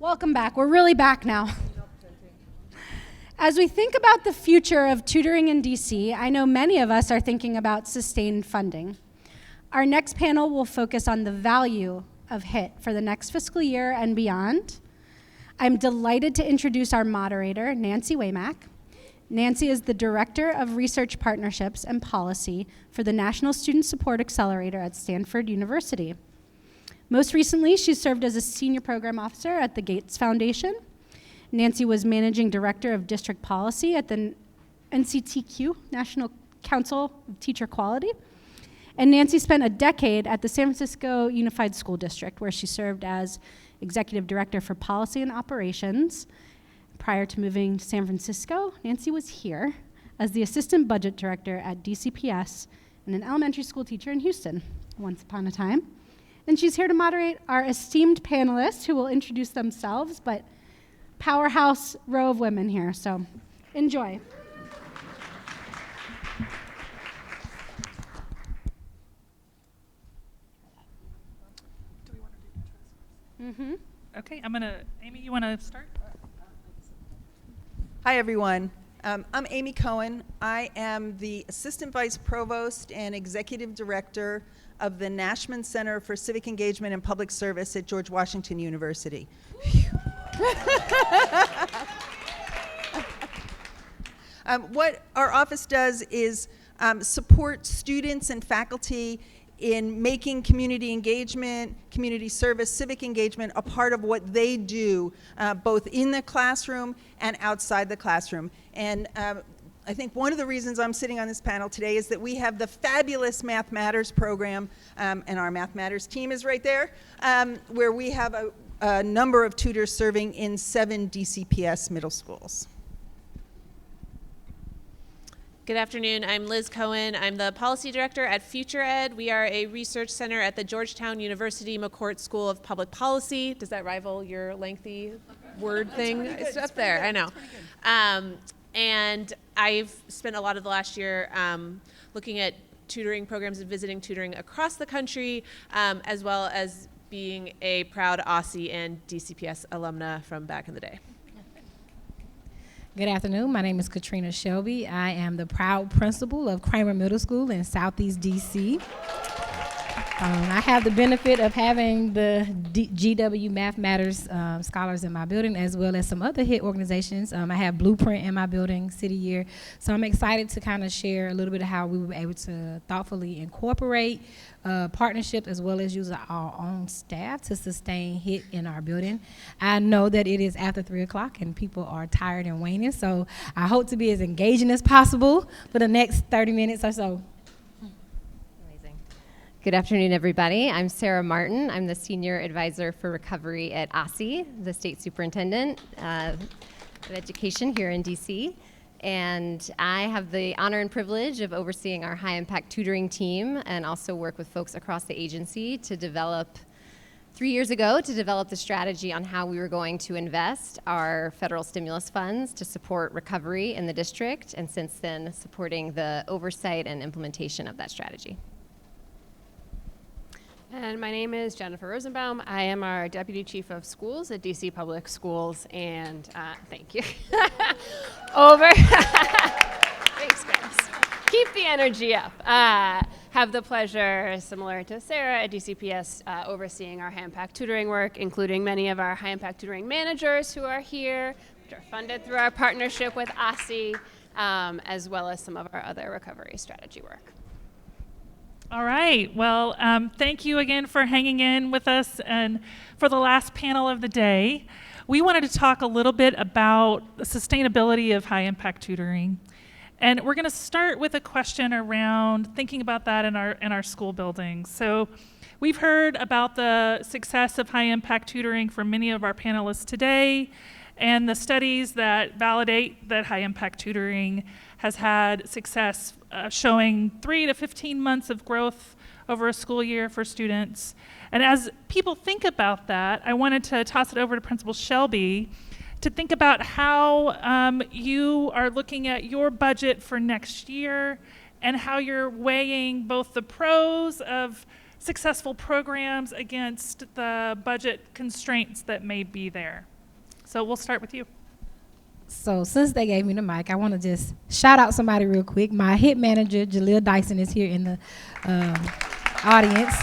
Welcome back. We're really back now. As we think about the future of tutoring in DC, I know many of us are thinking about sustained funding. Our next panel will focus on the value of HIT for the next fiscal year and beyond. I'm delighted to introduce our moderator, Nancy Waymack. Nancy is the Director of Research Partnerships and Policy for the National Student Support Accelerator at Stanford University. Most recently, she served as a Senior Program Officer at the Gates Foundation. Nancy was Managing Director of District Policy at the NCTQ, National Council of Teacher Quality. And Nancy spent a decade at the San Francisco Unified School District, where she served as Executive Director for Policy and Operations. Prior to moving to San Francisco, Nancy was here as the Assistant Budget Director at DCPS and an elementary school teacher in Houston, once upon a time. And she's here to moderate our esteemed panelists who will introduce themselves, but powerhouse row of women here, so enjoy. Do we want to do intros? Okay, Amy, you want to start? Hi, everyone. I'm Amy Cohen. I am the Assistant Vice Provost and Executive Director of the Nashman Center for Civic Engagement and Public Service at George Washington University. What our office does is support students and faculty in making community engagement, community service, civic engagement a part of what they do, both in the classroom and outside the classroom. And I think one of the reasons I'm sitting on this panel today is that we have the fabulous Math Matters program, and our Math Matters team is right there, where we have a number of tutors serving in 7 DCPS middle schools. Good afternoon, I'm Liz Cohen. I'm the Policy Director at Future Ed. We are a research center at the Georgetown University McCourt School of Public Policy. Does that rival your lengthy word thing? It's up there, I know. And I've spent a lot of the last year looking at tutoring programs and visiting tutoring across the country, as well as being a proud Aussie and DCPS alumna from back in the day. Good afternoon. My name is Katrina Shelby. I am the proud principal of Kramer Middle School in Southeast DC. I have the benefit of having the GW Math Matters scholars in my building, as well as some other HIT organizations. I have Blueprint in my building, City Year. So I'm excited to kind of share a little bit of how we were able to thoughtfully incorporate partnerships, as well as use our own staff to sustain HIT in our building. I know that it is after 3 o'clock and people are tired and waning, so I hope to be as engaging as possible for the next 30 minutes or so. Good afternoon, everybody. I'm Sarah Martin. I'm the Senior Advisor for Recovery at OSSI, the State Superintendent of Education here in DC. And I have the honor and privilege of overseeing our high-impact tutoring team and also work with folks across the agency to develop, 3 years ago, to develop the strategy on how we were going to invest our federal stimulus funds to support recovery in the district, and since then, supporting the oversight and implementation of that strategy. And my name is Jennifer Rosenbaum. I am our Deputy Chief of Schools at DC Public Schools, and thank you. Thanks, guys. Keep the energy up. Have the pleasure, similar to Sarah at DCPS, overseeing our high-impact tutoring work, including many of our high-impact tutoring managers who are here, which are funded through our partnership with OSSI, as well as some of our other recovery strategy work. All right, well, thank you again for hanging in with us and for the last panel of the day. We wanted to talk a little bit about the sustainability of high-impact tutoring. And we're gonna start with a question around thinking about that in our school buildings. So we've heard about the success of high-impact tutoring from many of our panelists today, and the studies that validate that high-impact tutoring has had success, showing 3 to 15 months of growth over a school year for students. And as people think about that, I wanted to toss it over to Principal Shelby to think about how you are looking at your budget for next year and how you're weighing both the pros of successful programs against the budget constraints that may be there. So we'll start with you. So since they gave me the mic, I want to just shout out somebody real quick. My hit manager, Jaleel Dyson, is here in the audience.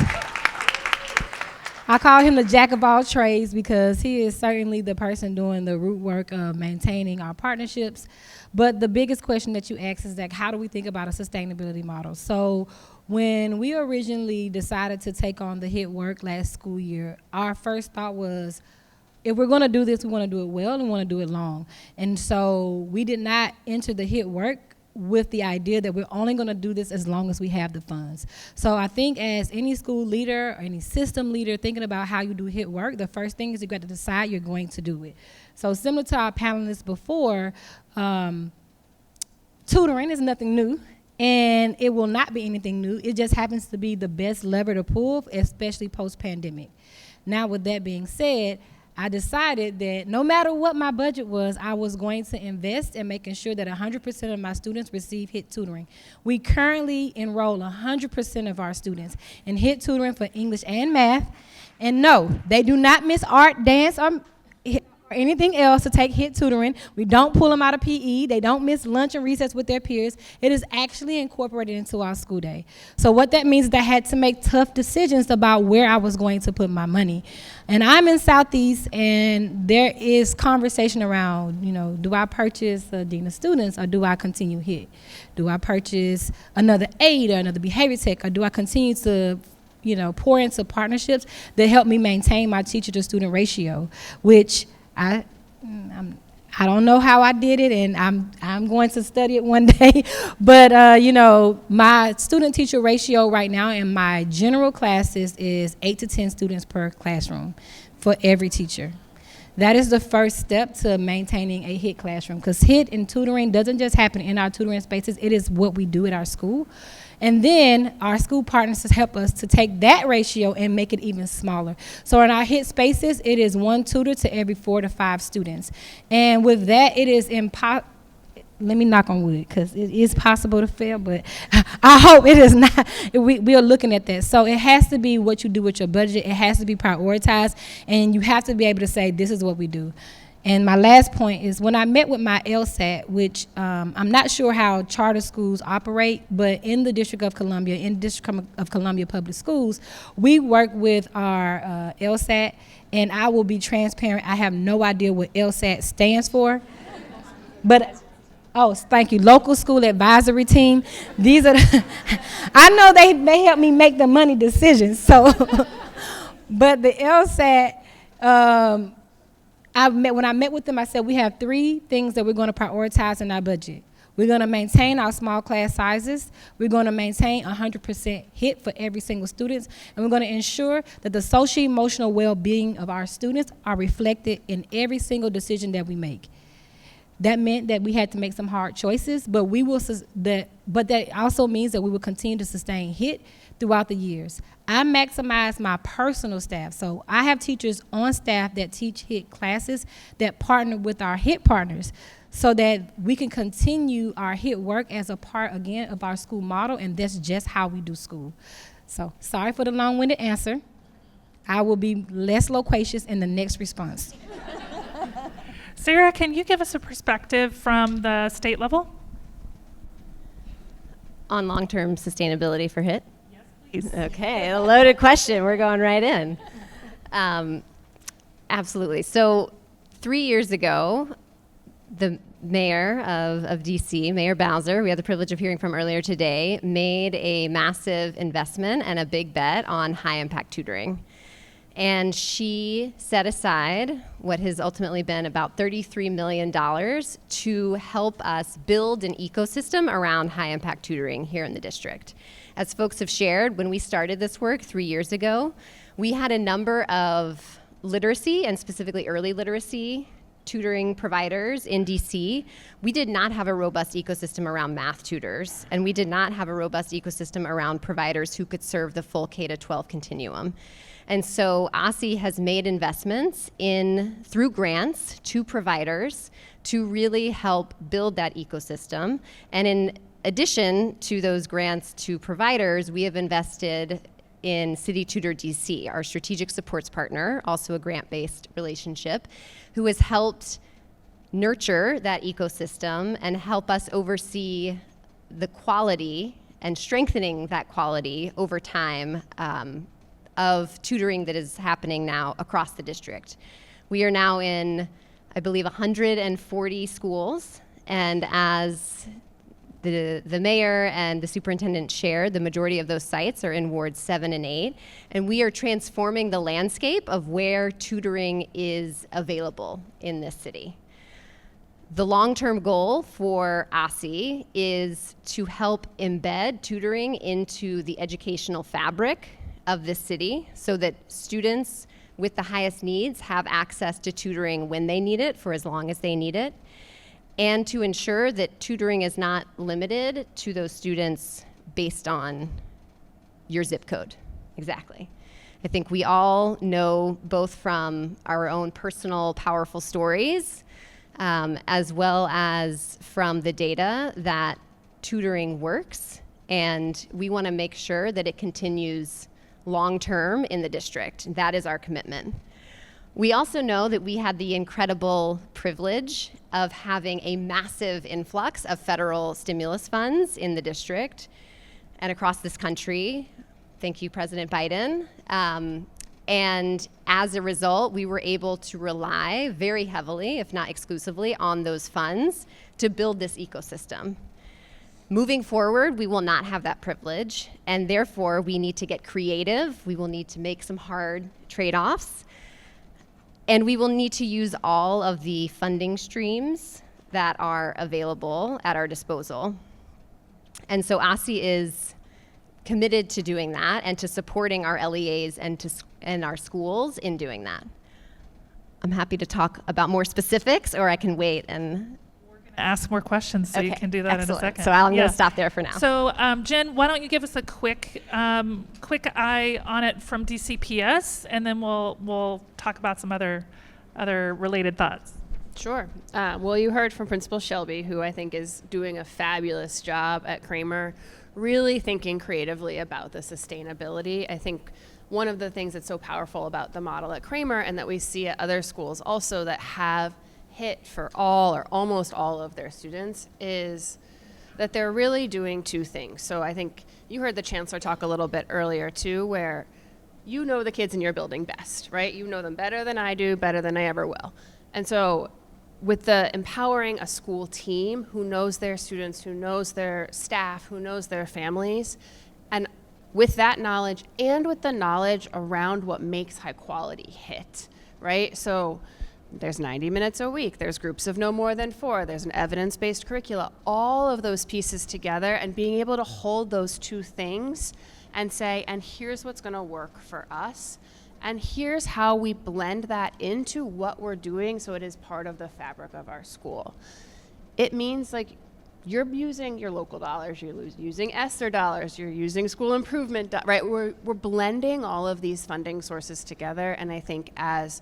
I call him the jack of all trades because he is certainly the person doing the root work of maintaining our partnerships. But the biggest question that you ask is, like, how do we think about a sustainability model? So when we originally decided to take on the hit work last school year, our first thought was, if we're going to do this, we want to do it well and we want to do it long. And so we did not enter the hit work with the idea that we're only going to do this as long as we have the funds. So I think as any school leader or any system leader thinking about how you do hit work, the first thing is you got to decide you're going to do it. So similar to our panelists before, tutoring is nothing new. And it will not be anything new. It just happens to be the best lever to pull, especially post-pandemic. Now, with that being said, I decided that no matter what my budget was, I was going to invest in making sure that 100% of my students receive HIT tutoring. We currently enroll 100% of our students in HIT tutoring for English and math. And no, they do not miss art, dance, or anything else to take HIT tutoring. We don't pull them out of PE. They don't miss lunch and recess with their peers. It is actually incorporated into our school day. So what that means is that I had to make tough decisions about where I was going to put my money. And I'm in Southeast, and there is conversation around, do I purchase a dean of students or do I continue HIT? Do I purchase another aide or another behavior tech, or do I continue to pour into partnerships that help me maintain my teacher to student ratio, which I don't know how I did it, and I'm going to study it one day. But my student teacher ratio right now in my general classes is 8 to 10 students per classroom for every teacher. That is the first step to maintaining a HIT classroom, because HIT and tutoring doesn't just happen in our tutoring spaces. It is what we do at our school. And then our school partners help us to take that ratio and make it even smaller. So in our HIT spaces, it is 1 tutor to every 4 to 5 students. And with that, it is let me knock on wood, because it is possible to fail, but I hope it is not. We are looking at that. So it has to be what you do with your budget. It has to be prioritized, and you have to be able to say, this is what we do. And my last point is, when I met with my LSAT, which I'm not sure how charter schools operate, but in the District of Columbia, in the District of Columbia Public Schools, we work with our LSAT, and I will be transparent. I have no idea what LSAT stands for, but thank you, Local School Advisory Team. These are I know they help me make the money decisions. So, but the LSAT. When I met with them, I said, we have 3 things that we're going to prioritize in our budget. We're going to maintain our small class sizes. We're going to maintain 100% HIT for every single student. And we're going to ensure that the social-emotional well-being of our students are reflected in every single decision that we make. That meant that we had to make some hard choices, but that also means that we will continue to sustain HIT throughout the years. I maximize my personal staff. So I have teachers on staff that teach HIT classes that partner with our HIT partners so that we can continue our HIT work as a part, again, of our school model, and that's just how we do school. So sorry for the long-winded answer. I will be less loquacious in the next response. Sarah, can you give us a perspective from the state level? On long-term sustainability for HIT? Yes, please. Okay, a loaded question. We're going right in. Absolutely. So 3 years ago, the mayor of DC, Mayor Bowser, we had the privilege of hearing from earlier today, made a massive investment and a big bet on high-impact tutoring. And she set aside what has ultimately been about $33 million to help us build an ecosystem around high-impact tutoring here in the district. As folks have shared, when we started this work 3 years ago, we had a number of literacy, and specifically early literacy, tutoring providers in DC. We did not have a robust ecosystem around math tutors, and we did not have a robust ecosystem around providers who could serve the full K-12 continuum. And so OSSI has made investments through grants to providers to really help build that ecosystem. And in addition to those grants to providers, we have invested in City Tutor DC, our strategic supports partner, also a grant-based relationship, who has helped nurture that ecosystem and help us oversee the quality and strengthening that quality over time of tutoring that is happening now across the district. We are now in, I believe, 140 schools, and as the mayor and the superintendent shared, the majority of those sites are in wards 7 and 8, and we are transforming the landscape of where tutoring is available in this city. The long-term goal for ASSE is to help embed tutoring into the educational fabric of this city so that students with the highest needs have access to tutoring when they need it for as long as they need it, and to ensure that tutoring is not limited to those students based on your zip code. Exactly. I think we all know, both from our own personal powerful stories as well as from the data, that tutoring works, and we want to make sure that it continues long-term in the district. That is our commitment. We also know that we had the incredible privilege of having a massive influx of federal stimulus funds in the district and across this country. Thank you, President Biden. And as a result, we were able to rely very heavily, if not exclusively, on those funds to build this ecosystem. Moving forward, we will not have that privilege, and therefore we need to get creative. We will need to make some hard trade-offs, and we will need to use all of the funding streams that are available at our disposal. And so ASSE is committed to doing that and to supporting our LEAs and our schools in doing that. I'm happy to talk about more specifics, or I can wait and ask more questions, so you can do that excellent. in a second. So I'm going to stop there for now. So Jen, why don't you give us a quick eye on it from DCPS, and then we'll talk about some other related thoughts. Sure. Well, you heard from Principal Shelby, who I think is doing a fabulous job at Kramer, really thinking creatively about the sustainability. I think one of the things that's so powerful about the model at Kramer, and that we see at other schools also that have hit for all or almost all of their students, is that they're really doing two things. So I think you heard the chancellor talk a little bit earlier too, where you know the kids in your building best, right? You know them better than I do, better than I ever will. And so with the empowering a school team who knows their students, who knows their staff, who knows their families, and with that knowledge and with the knowledge around what makes high quality hit, right? So there's 90 minutes a week, there's groups of no more than 4, there's an evidence-based curricula, all of those pieces together, and being able to hold those two things and say, and here's what's gonna work for us, and here's how we blend that into what we're doing so it is part of the fabric of our school. It means, like, you're using your local dollars, you're using ESSER dollars, you're using school improvement, right? We're blending all of these funding sources together, and I think as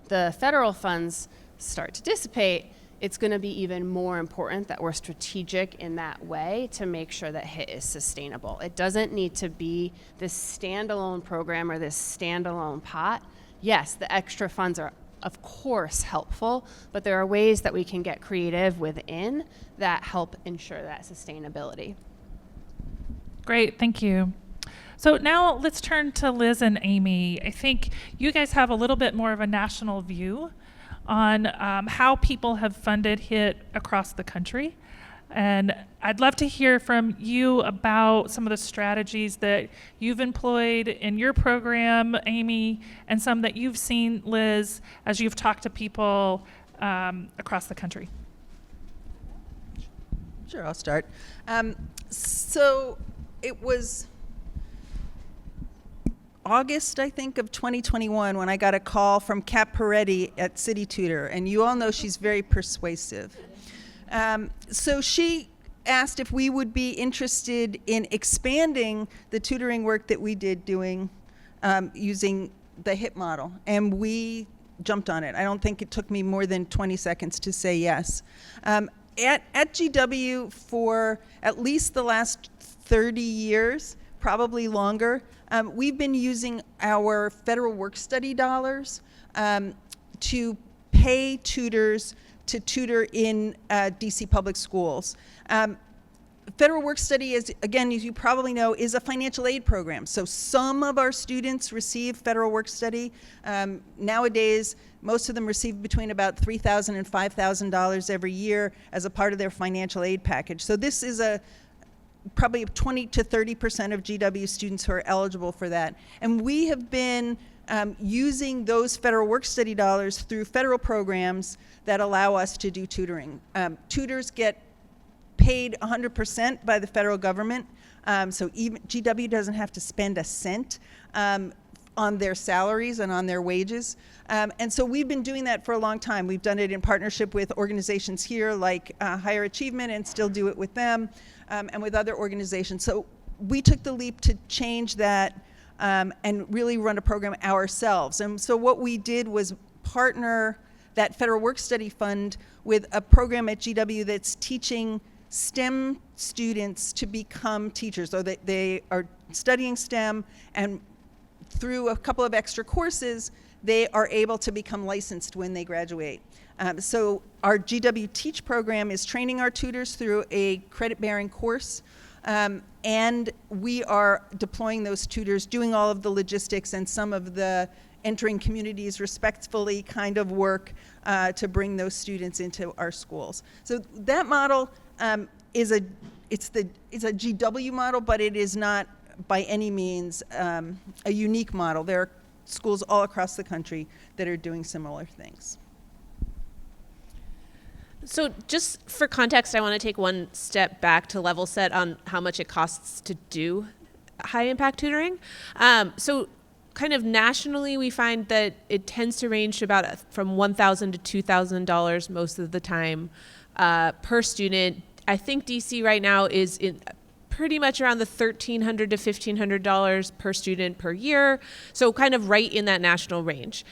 the federal funds start to dissipate, it's going to be even more important that we're strategic in that way to make sure that HIT is sustainable. It doesn't need to be this standalone program or this standalone pot. Yes, the extra funds are, of course, helpful, but there are ways that we can get creative within that help ensure that sustainability. Great, thank you. So now let's turn to Liz and Amy. I think you guys have a little bit more of a national view on how people have funded HIT across the country. And I'd love to hear from you about some of the strategies that you've employed in your program, Amy, and some that you've seen, Liz, as you've talked to people across the country. Sure, I'll start. So it was August, I think, of 2021 when I got a call from Kat Peretti at City Tutor, and you all know she's very persuasive. So she asked if we would be interested in expanding the tutoring work that we did doing using the HIT model, and we jumped on it. I don't think it took me more than 20 seconds to say yes. At GW for at least the last 30 years, probably longer, we've been using our federal work-study dollars to pay tutors to tutor in DC public schools. Federal work-study is, again, as you probably know, is a financial aid program. So some of our students receive federal work-study. Nowadays, most of them receive between about $3,000 and $5,000 every year as a part of their financial aid package. So this is probably 20 to 30% of GW students who are eligible for that. And we have been using those federal work-study dollars through federal programs that allow us to do tutoring. Tutors get paid 100% by the federal government, so even GW doesn't have to spend a cent on their salaries and on their wages. And so we've been doing that for a long time. We've done it in partnership with organizations here like Higher Achievement, and still do it with them, and with other organizations. So we took the leap to change that and really run a program ourselves. And so what we did was partner that federal work-study fund with a program at GW that's teaching STEM students to become teachers. So they are studying STEM, and through a couple of extra courses, they are able to become licensed when they graduate. So our GW Teach program is training our tutors through a credit-bearing course, and we are deploying those tutors, doing all of the logistics and some of the entering communities respectfully kind of work to bring those students into our schools. So that model is a GW model, but it is not by any means a unique model. There are schools all across the country that are doing similar things. So just for context, I want to take one step back to level set on how much it costs to do high impact tutoring. So kind of nationally, we find that it tends to range to about from $1,000 to $2,000 most of the time per student. I think DC right now is in pretty much around the $1,300 to $1,500 per student per year. So kind of right in that national range.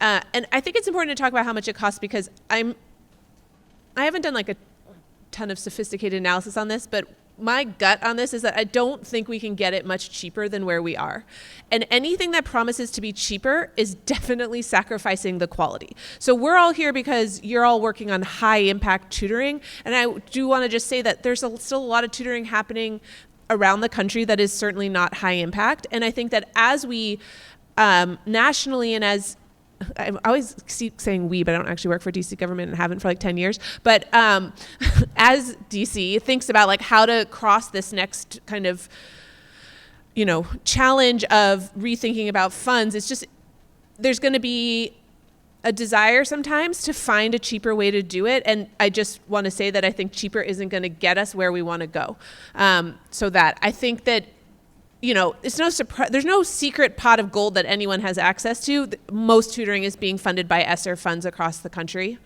And I think it's important to talk about how much it costs, because I haven't done like a ton of sophisticated analysis on this, but my gut on this is that I don't think we can get it much cheaper than where we are. And anything that promises to be cheaper is definitely sacrificing the quality. So we're all here because you're all working on high impact tutoring. And I do want to just say that there's still a lot of tutoring happening around the country that is certainly not high impact. And I think that as we nationally, and as I always keep saying we, but I don't actually work for DC government and haven't for like 10 years. But as DC thinks about like how to cross this next kind of, challenge of rethinking about funds, it's just, there's going to be a desire sometimes to find a cheaper way to do it. And I just want to say that I think cheaper isn't going to get us where we want to go. So that I think that it's no surprise. There's no secret pot of gold that anyone has access to. Most tutoring is being funded by ESSER funds across the country.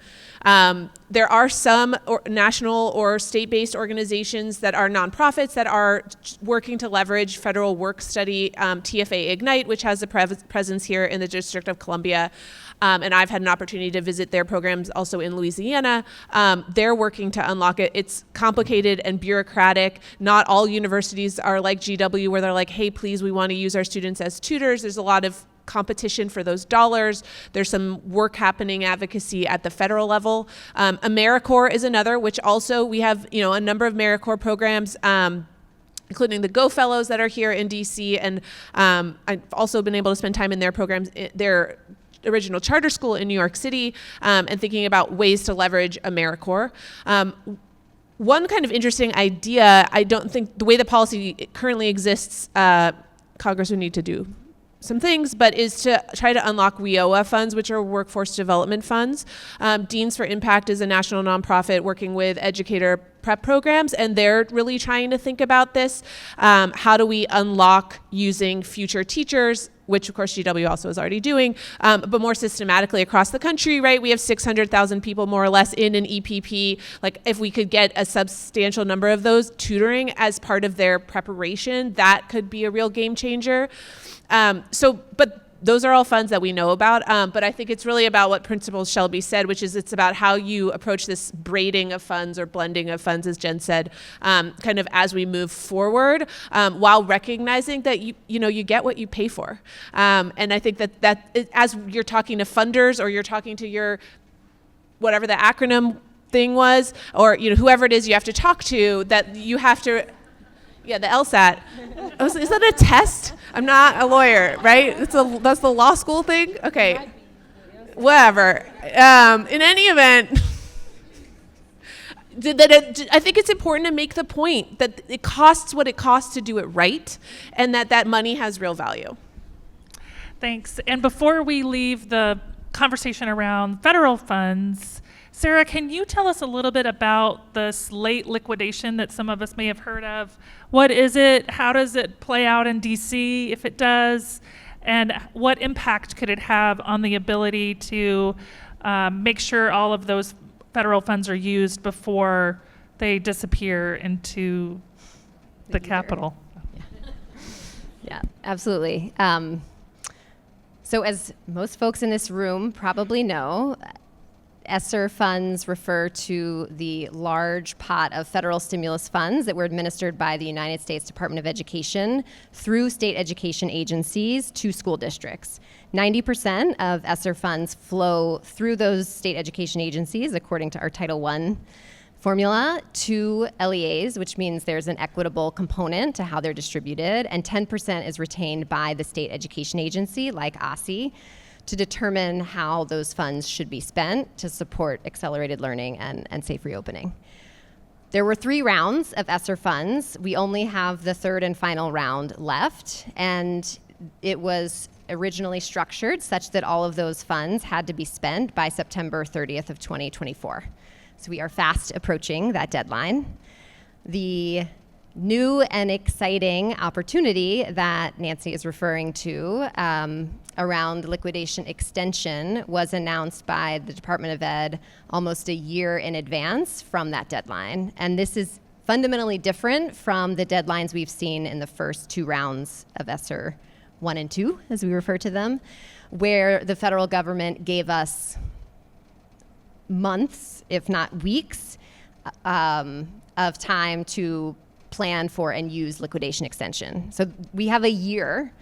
There are some national or state-based organizations that are nonprofits that are working to leverage federal work study, TFA Ignite, which has a presence here in the District of Columbia. And I've had an opportunity to visit their programs also in Louisiana. They're working to unlock it. It's complicated and bureaucratic. Not all universities are like GW, where they're like, hey, please, we want to use our students as tutors. There's a lot of competition for those dollars. There's some work happening advocacy at the federal level. AmeriCorps is another, which also we have, a number of AmeriCorps programs, including the Go Fellows that are here in DC. And I've also been able to spend time in their programs, their original charter school in New York City, and thinking about ways to leverage AmeriCorps. One kind of interesting idea, I don't think the way the policy currently exists, Congress would need to do some things, but is to try to unlock WIOA funds, which are workforce development funds. Deans for Impact is a national nonprofit working with educator prep programs, and they're really trying to think about this. How do we unlock using future teachers, which of course GW also is already doing, but more systematically across the country, right? We have 600,000 people more or less in an EPP. Like if we could get a substantial number of those tutoring as part of their preparation, that could be a real game changer. But those are all funds that we know about, but I think it's really about what Principal Shelby said, which is it's about how you approach this braiding of funds or blending of funds, as Jen said, kind of as we move forward, while recognizing that you get what you pay for. And I think that as you're talking to funders or you're talking to your whatever the acronym thing was, or whoever it is you have to talk to, that you have to. Yeah, the LSAT. Is that a test? I'm not a lawyer, right? That's the law school thing? Okay. Whatever. In any event, I think it's important to make the point that it costs what it costs to do it right, and that money has real value. Thanks. And before we leave the conversation around federal funds, Sarah, can you tell us a little bit about this late liquidation that some of us may have heard of? What is it? How does it play out in DC, if it does? And what impact could it have on the ability to make sure all of those federal funds are used before they disappear into the Capitol? Yeah, absolutely. So as most folks in this room probably know, ESSER funds refer to the large pot of federal stimulus funds that were administered by the United States Department of Education through state education agencies to school districts. 90% of ESSER funds flow through those state education agencies, according to our Title I formula, to LEAs, which means there's an equitable component to how they're distributed, and 10% is retained by the state education agency, like OSSI, to determine how those funds should be spent to support accelerated learning and safe reopening. There were 3 rounds of ESSER funds. We only have the 3rd and final round left, and it was originally structured such that all of those funds had to be spent by September 30th of 2024. So we are fast approaching that deadline. The new and exciting opportunity that Nancy is referring to around liquidation extension was announced by the Department of Ed almost a year in advance from that deadline. And this is fundamentally different from the deadlines we've seen in the first 2 rounds of ESSER 1 and 2, as we refer to them, where the federal government gave us months, if not weeks, of time to plan for and use liquidation extension. So we have a year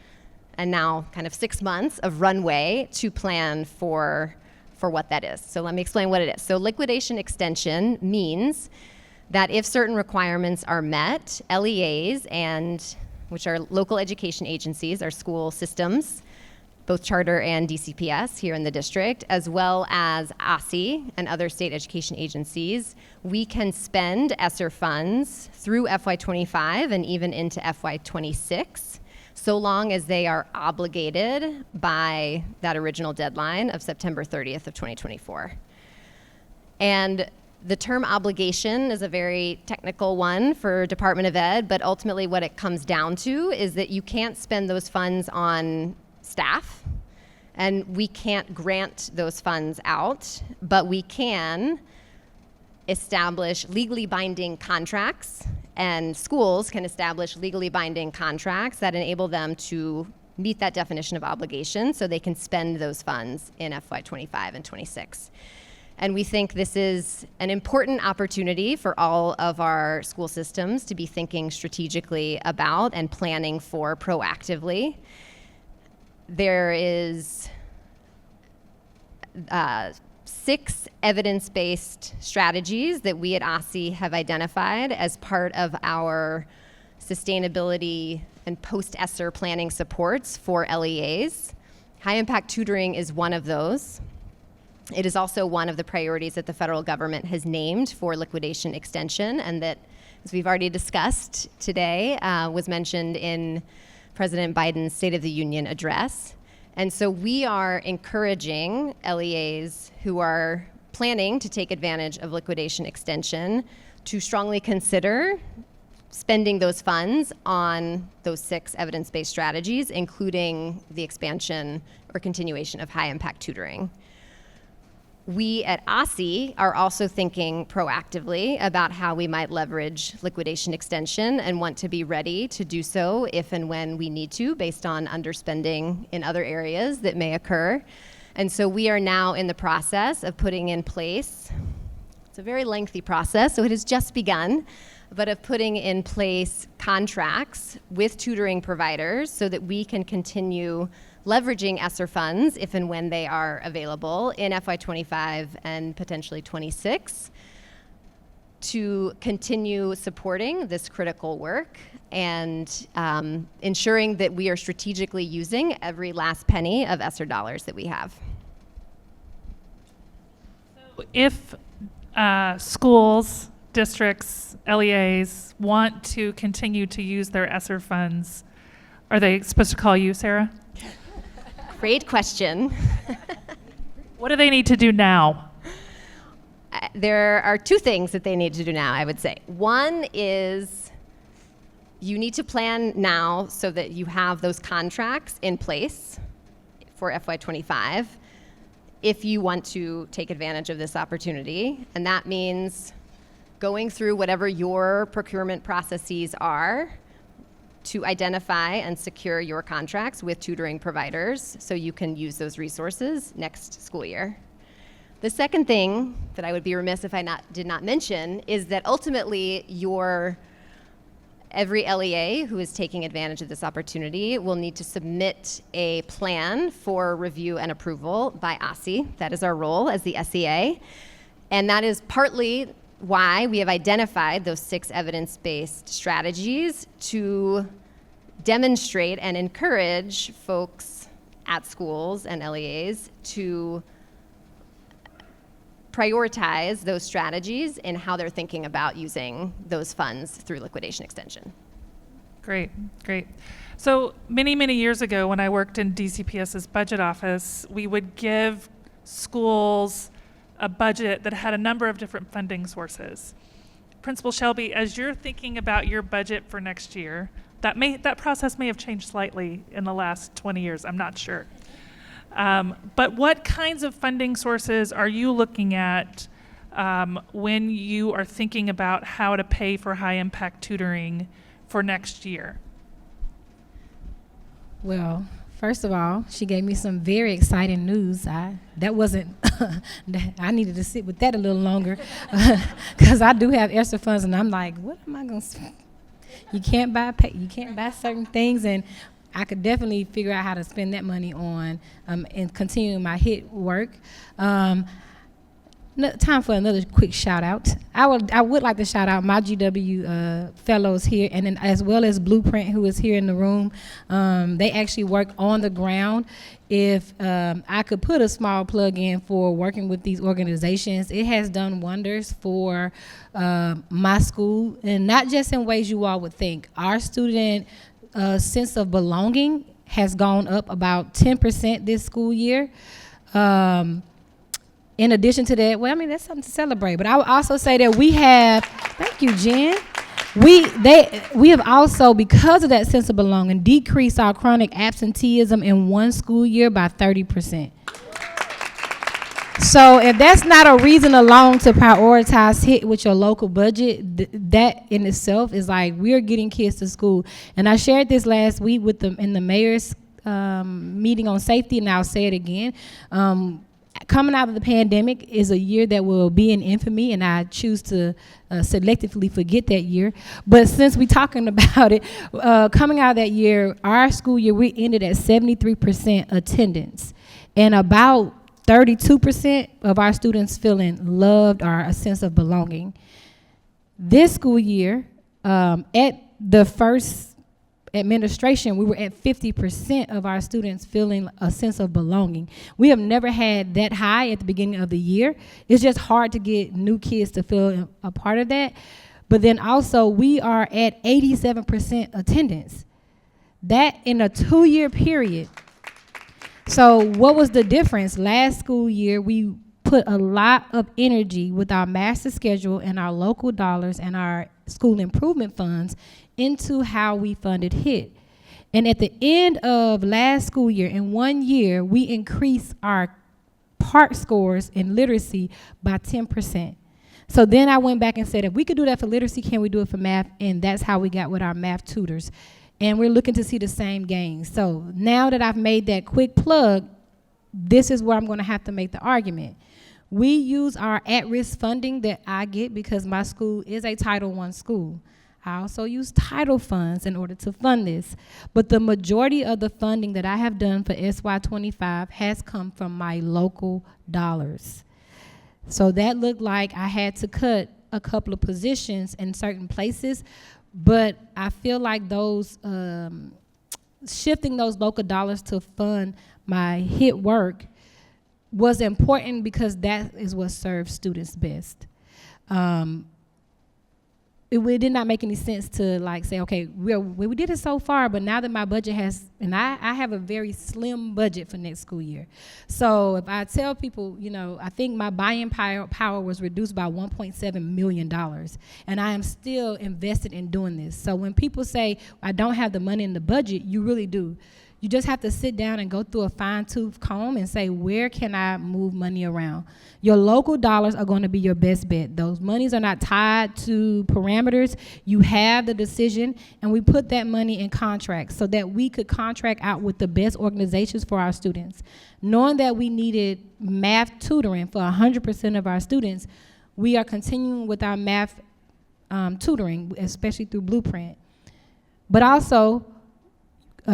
and now kind of 6 months of runway to plan for what that is. So let me explain what it is. So liquidation extension means that if certain requirements are met, LEAs, which are local education agencies, our school systems, both charter and DCPS here in the district, as well as OSSI and other state education agencies, we can spend ESSER funds through FY25 and even into FY26, so long as they are obligated by that original deadline of September 30th of 2024. And the term obligation is a very technical one for Department of Ed, but ultimately what it comes down to is that you can't spend those funds on staff, and we can't grant those funds out, but we can establish legally binding contracts, and schools can establish legally binding contracts that enable them to meet that definition of obligation so they can spend those funds in FY25 and 26. And we think this is an important opportunity for all of our school systems to be thinking strategically about and planning for proactively. There is 6 evidence-based strategies that we at OSSI have identified as part of our sustainability and post-ESSER planning supports for LEAs. High-impact tutoring is one of those. It is also one of the priorities that the federal government has named for liquidation extension, and that, as we've already discussed today, was mentioned in President Biden's State of the Union address. And so we are encouraging LEAs who are planning to take advantage of liquidation extension to strongly consider spending those funds on those 6 evidence-based strategies, including the expansion or continuation of high-impact tutoring. We at ASSI are also thinking proactively about how we might leverage liquidation extension and want to be ready to do so if and when we need to, based on underspending in other areas that may occur. And so we are now in the process of putting in place, it's a very lengthy process, so it has just begun, but of putting in place contracts with tutoring providers so that we can continue leveraging ESSER funds if and when they are available in FY25 and potentially 26 to continue supporting this critical work and ensuring that we are strategically using every last penny of ESSER dollars that we have. If schools, districts, LEAs want to continue to use their ESSER funds, are they supposed to call you, Sarah? Great question. What do they need to do now? There are two things that they need to do now, I would say. One is you need to plan now so that you have those contracts in place for FY25 if you want to take advantage of this opportunity. And that means going through whatever your procurement processes are to identify and secure your contracts with tutoring providers so you can use those resources next school year. The second thing that I would be remiss if I did not mention is that ultimately every LEA who is taking advantage of this opportunity will need to submit a plan for review and approval by ASSI. That is our role as the SEA. And that is partly why we have identified those 6 evidence-based strategies to demonstrate and encourage folks at schools and LEAs to prioritize those strategies in how they're thinking about using those funds through liquidation extension. Great, great. So many, many years ago when I worked in DCPS's budget office, we would give schools a budget that had a number of different funding sources. Principal Shelby, as you're thinking about your budget for next year, that process may have changed slightly in the last 20 years, I'm not sure. But what kinds of funding sources are you looking at when you are thinking about how to pay for high impact tutoring for next year? Well, first of all, she gave me some very exciting news. That wasn't, I needed to sit with that a little longer because I do have ESSER funds and I'm like, what am I going to spend? You can't buy certain things, and I could definitely figure out how to spend that money on and continuing my HIT work. Time for another quick shout out. I would like to shout out my GW fellows here, and then as well as Blueprint, who is here in the room. They actually work on the ground. If I could put a small plug in for working with these organizations, it has done wonders for my school, and not just in ways you all would think. Our student sense of belonging has gone up about 10% this school year. In addition to that, well, I mean, that's something to celebrate. But I would also say that we have, thank you, Jen. We have also, because of that sense of belonging, decreased our chronic absenteeism in one school year by 30%. So if that's not a reason alone to prioritize HIT with your local budget, that in itself is like, we're getting kids to school. And I shared this last week with in the mayor's meeting on safety, and I'll say it again. Coming out of the pandemic is a year that will be in infamy, and I choose to selectively forget that year. But since we're talking about it, coming out of that year, our school year, we ended at 73% attendance, and about 32% of our students feeling loved or a sense of belonging. This school year, at the first administration, we were at 50% of our students feeling a sense of belonging. We have never had that high at the beginning of the year. It's just hard to get new kids to feel a part of that. But then also, we are at 87% attendance. That in a 2-year period. So what was the difference? Last school year, we put a lot of energy with our master schedule and our local dollars and our school improvement funds into how we funded HIT. And at the end of last school year, in 1 year, we increased our CART scores in literacy by 10%. So then I went back and said, if we could do that for literacy, can we do it for math? And that's how we got with our math tutors. And we're looking to see the same gains. So now that I've made that quick plug, this is where I'm going to have to make the argument. We use our at-risk funding that I get because my school is a Title I school. I also use title funds in order to fund this. But the majority of the funding that I have done for FY25 has come from my local dollars. So that looked like I had to cut a couple of positions in certain places, but I feel like those shifting those local dollars to fund my HIT work was important because that is what serves students best. It did not make any sense to like say, okay, we did it so far, but now that my budget has, and I have a very slim budget for next school year. So if I tell people, you know, I think my buying power was reduced by $1.7 million, and I am still invested in doing this. So when people say, I don't have the money in the budget, you really do. You just have to sit down and go through a fine-tooth comb and say, where can I move money around? Your local dollars are going to be your best bet. Those monies are not tied to parameters. You have the decision, and we put that money in contracts so that we could contract out with the best organizations for our students. Knowing that we needed math tutoring for 100% of our students, we are continuing with our math tutoring, especially through Blueprint. But also,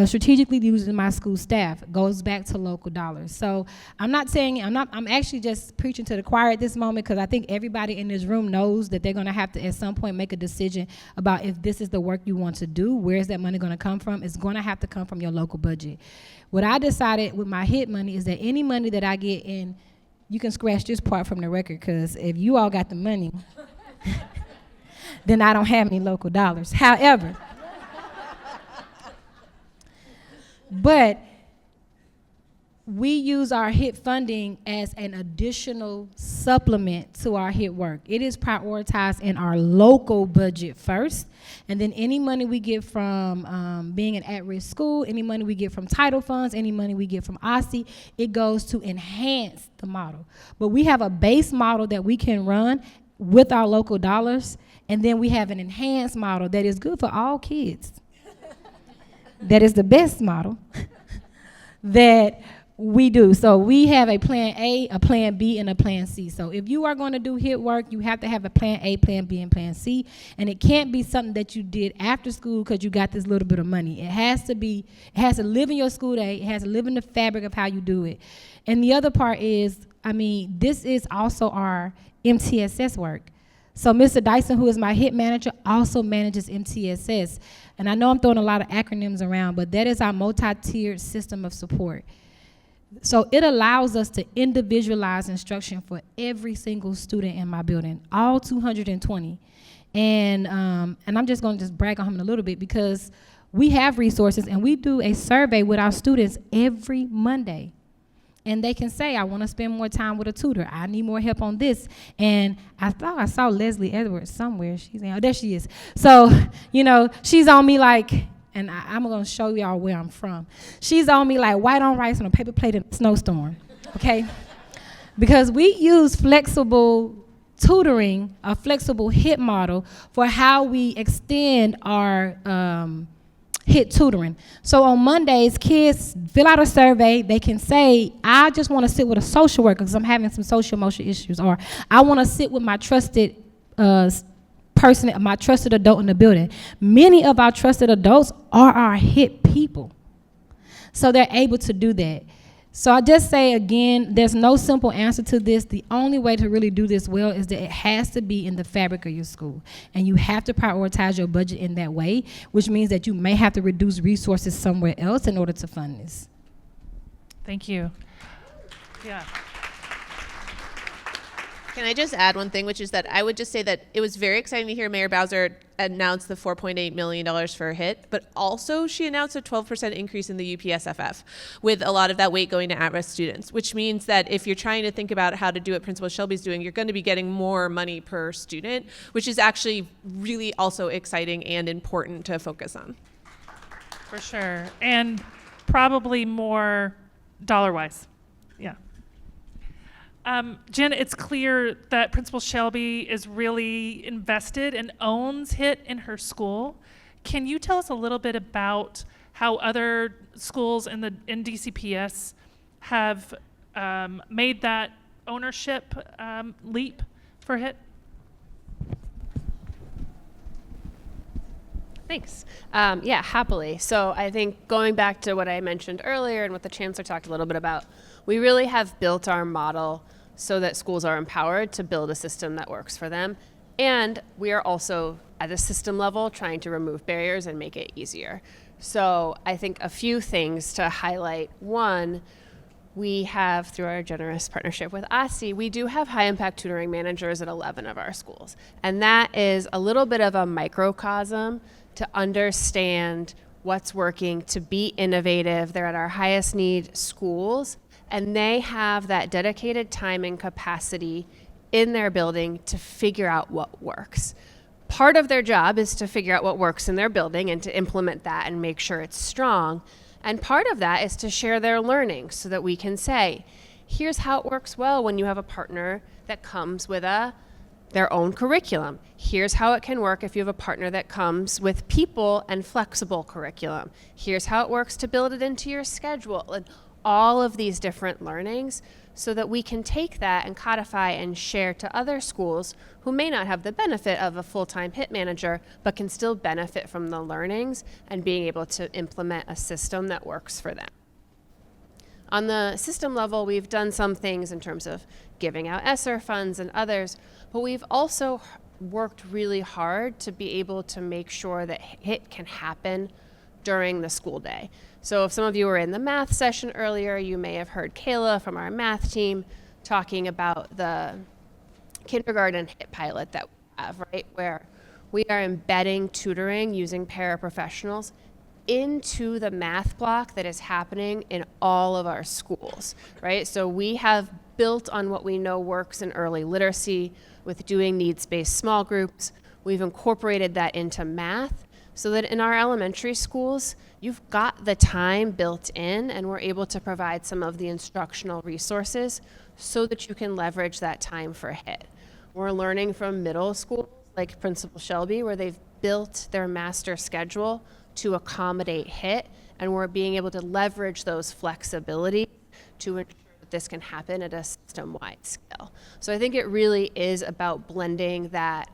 strategically using my school staff goes back to local dollars. So I'm actually just preaching to the choir at this moment because I think everybody in this room knows that they're gonna have to at some point make a decision about if this is the work you want to do, where is that money gonna come from? It's gonna have to come from your local budget. What I decided with my HIT money is that any money that I get in, you can scratch this part from the record because if you all got the money, then I don't have any local dollars. However, but we use our HIT funding as an additional supplement to our HIT work. It is prioritized in our local budget first, and then any money we get from being an at-risk school, any money we get from title funds, any money we get from OSSI, it goes to enhance the model. But we have a base model that we can run with our local dollars, and then we have an enhanced model that is good for all kids. That is the best model that we do. So we have a plan A, a plan B, and a plan C. So if you are going to do HIT work, you have to have a plan A, plan B, and plan C. And it can't be something that you did after school because you got this little bit of money. It has to live in your school day. It has to live in the fabric of how you do it. And the other part is, this is also our MTSS work. So Mr. Dyson, who is my HIT manager, also manages MTSS. And I know I'm throwing a lot of acronyms around, but that is our multi-tiered system of support. So it allows us to individualize instruction for every single student in my building, all 220. And I'm just going to just brag on him a little bit because we have resources and we do a survey with our students every Monday. And they can say, I want to spend more time with a tutor. I need more help on this. And I thought I saw Leslie Edwards somewhere. There she is. So, she's on me like, and I'm going to show y'all where I'm from. She's on me like white on rice on a paper plate in a snowstorm, okay? Because we use flexible tutoring, a flexible HIT model for how we extend our HIT tutoring. So on Mondays, kids fill out a survey. They can say, I just want to sit with a social worker because I'm having some social emotional issues, or I want to sit with my trusted person, my trusted adult in the building. Many of our trusted adults are our HIT people. So they're able to do that. So I just say again, there's no simple answer to this. The only way to really do this well is that it has to be in the fabric of your school. And you have to prioritize your budget in that way, which means that you may have to reduce resources somewhere else in order to fund this. Thank you. Yeah. Can I just add one thing, which is that I would just say that it was very exciting to hear Mayor Bowser announce the $4.8 million for HIT, but also she announced a 12% increase in the UPSFF, with a lot of that weight going to at-risk students, which means that if you're trying to think about how to do what Principal Shelby's doing, you're going to be getting more money per student, which is actually really also exciting and important to focus on. For sure. And probably more dollar-wise. Yeah. Jen, it's clear that Principal Shelby is really invested and owns HIT in her school. Can you tell us a little bit about how other schools in DCPS have made that ownership leap for HIT? Thanks. Yeah, happily. So I think going back to what I mentioned earlier and what the Chancellor talked a little bit about, we really have built our model so that schools are empowered to build a system that works for them. And we are also, at a system level, trying to remove barriers and make it easier. So I think a few things to highlight. One, we have, through our generous partnership with ASI, we do have high impact tutoring managers at 11 of our schools. And that is a little bit of a microcosm to understand what's working, to be innovative. They're at our highest need schools, and they have that dedicated time and capacity in their building to figure out what works. Part of their job is to figure out what works in their building and to implement that and make sure it's strong. And part of that is to share their learning so that we can say, here's how it works well when you have a partner that comes with their own curriculum. Here's how it can work if you have a partner that comes with people and flexible curriculum. Here's how it works to build it into your schedule, and all of these different learnings so that we can take that and codify and share to other schools who may not have the benefit of a full-time HIT manager, but can still benefit from the learnings and being able to implement a system that works for them. On the system level, we've done some things in terms of giving out ESSER funds and others, but we've also worked really hard to be able to make sure that HIT can happen during the school day. So if some of you were in the math session earlier, you may have heard Kayla from our math team talking about the kindergarten HIT pilot that we have, right? Where we are embedding tutoring using paraprofessionals into the math block that is happening in all of our schools, right? So we have built on what we know works in early literacy with doing needs-based small groups. We've incorporated that into math so that in our elementary schools, you've got the time built in and we're able to provide some of the instructional resources so that you can leverage that time for HIT. We're learning from middle school, like Principal Shelby, where they've built their master schedule to accommodate HIT, and we're being able to leverage those flexibility to ensure that this can happen at a system-wide scale. So I think it really is about blending that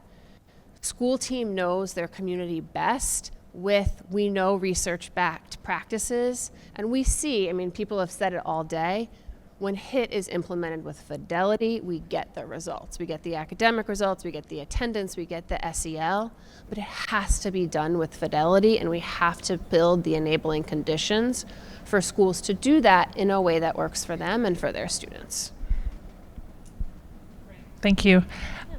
school team knows their community best with, we know, research-backed practices, and we see, I mean, people have said it all day, when HIT is implemented with fidelity, we get the results. We get the academic results, we get the attendance, we get the SEL, but it has to be done with fidelity, and we have to build the enabling conditions for schools to do that in a way that works for them and for their students. Thank you.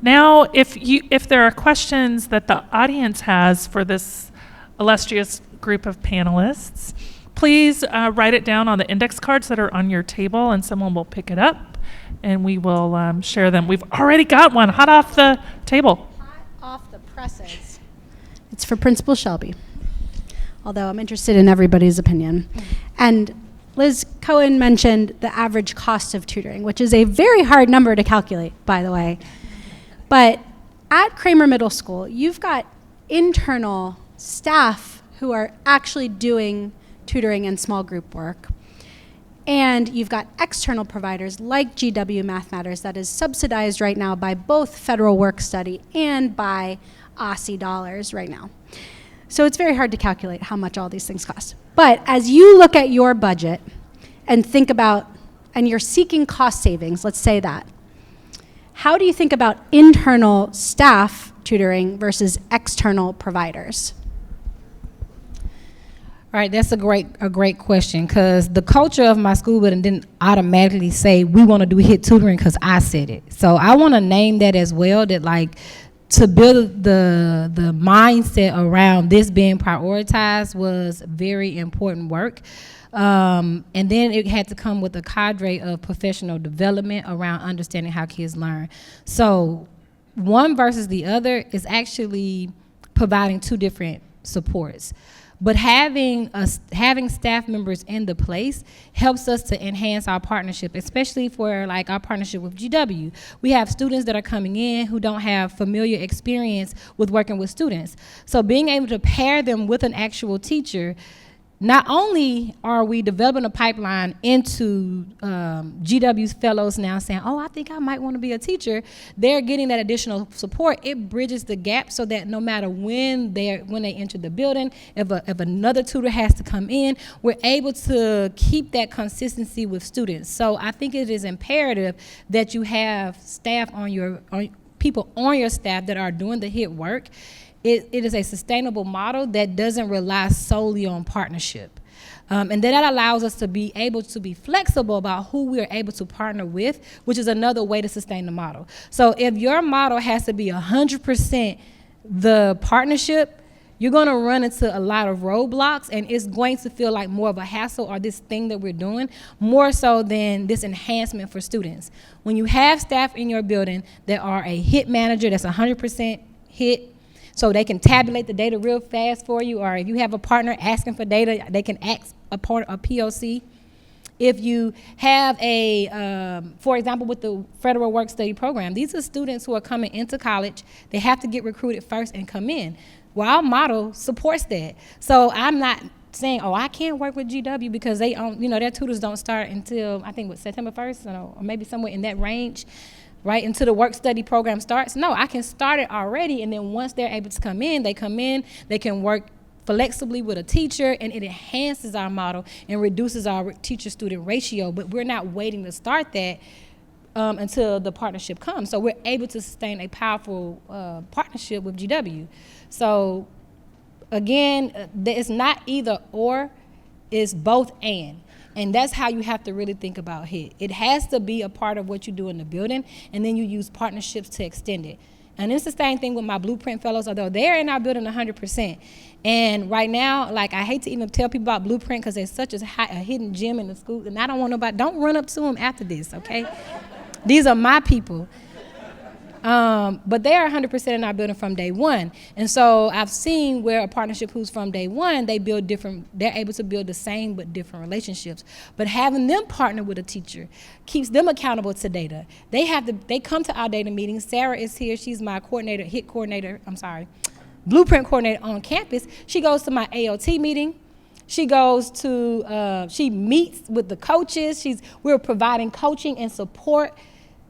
Now, if there are questions that the audience has for this illustrious group of panelists, please write it down on the index cards that are on your table, and someone will pick it up, and we will share them. We've already got one hot off the table. Hot off the presses. It's for Principal Shelby, although I'm interested in everybody's opinion. And Liz Cohen mentioned the average cost of tutoring, which is a very hard number to calculate, by the way. But at Kramer Middle School, you've got internal staff who are actually doing tutoring and small group work. And you've got external providers like GW Math Matters that is subsidized right now by both federal work study and by ASI dollars right now. So it's very hard to calculate how much all these things cost. But as you look at your budget and think about, and you're seeking cost savings, let's say that, how do you think about internal staff tutoring versus external providers? All right, that's a great question, because the culture of my school didn't automatically say we want to do HIT tutoring because I said it. So I want to name that as well, that like to build the mindset around this being prioritized was very important work. And then it had to come with a cadre of professional development around understanding how kids learn. So one versus the other is actually providing two different supports. But having staff members in the place helps us to enhance our partnership, especially for like our partnership with GW. We have students that are coming in who don't have familiar experience with working with students. So being able to pair them with an actual teacher, not only are we developing a pipeline into GW's fellows now saying, oh, I think I might want to be a teacher, they're getting that additional support. It bridges the gap so that no matter when they enter the building, if another tutor has to come in, we're able to keep that consistency with students. So I think it is imperative that you have staff people on your staff that are doing the HIT work. It is a sustainable model that doesn't rely solely on partnership. And that allows us to be able to be flexible about who we are able to partner with, which is another way to sustain the model. So if your model has to be 100% the partnership, you're gonna run into a lot of roadblocks, and it's going to feel like more of a hassle or this thing that we're doing, more so than this enhancement for students. When you have staff in your building that are a HIT manager that's 100% HIT, so they can tabulate the data real fast for you, or if you have a partner asking for data, they can ask a POC. If you have for example, with the Federal Work Study Program, these are students who are coming into college. They have to get recruited first and come in. Well, our model supports that. So I'm not saying, oh, I can't work with GW because they their tutors don't start until, I think, September 1st, or maybe somewhere in that range. Right, until the work study program starts. No, I can start it already, and then once they're able to come in, they can work flexibly with a teacher, and it enhances our model and reduces our teacher-student ratio, but we're not waiting to start that until the partnership comes. So we're able to sustain a powerful partnership with GW. So again, it's not either or, it's both and. And that's how you have to really think about HIT. It has to be a part of what you do in the building, and then you use partnerships to extend it. And it's the same thing with my Blueprint fellows, although they're in our building 100%. And right now, like, I hate to even tell people about Blueprint because there's such a hidden gem in the school, and I don't want nobody, don't run up to them after this, okay? These are my people. But they are 100% in our building from day one. And so I've seen where a partnership who's from day one, they're able to build the same but different relationships. But having them partner with a teacher keeps them accountable to data. They come to our data meetings. Sarah is here, she's my Blueprint coordinator on campus. She goes to my AOT meeting. She meets with the coaches. We're providing coaching and support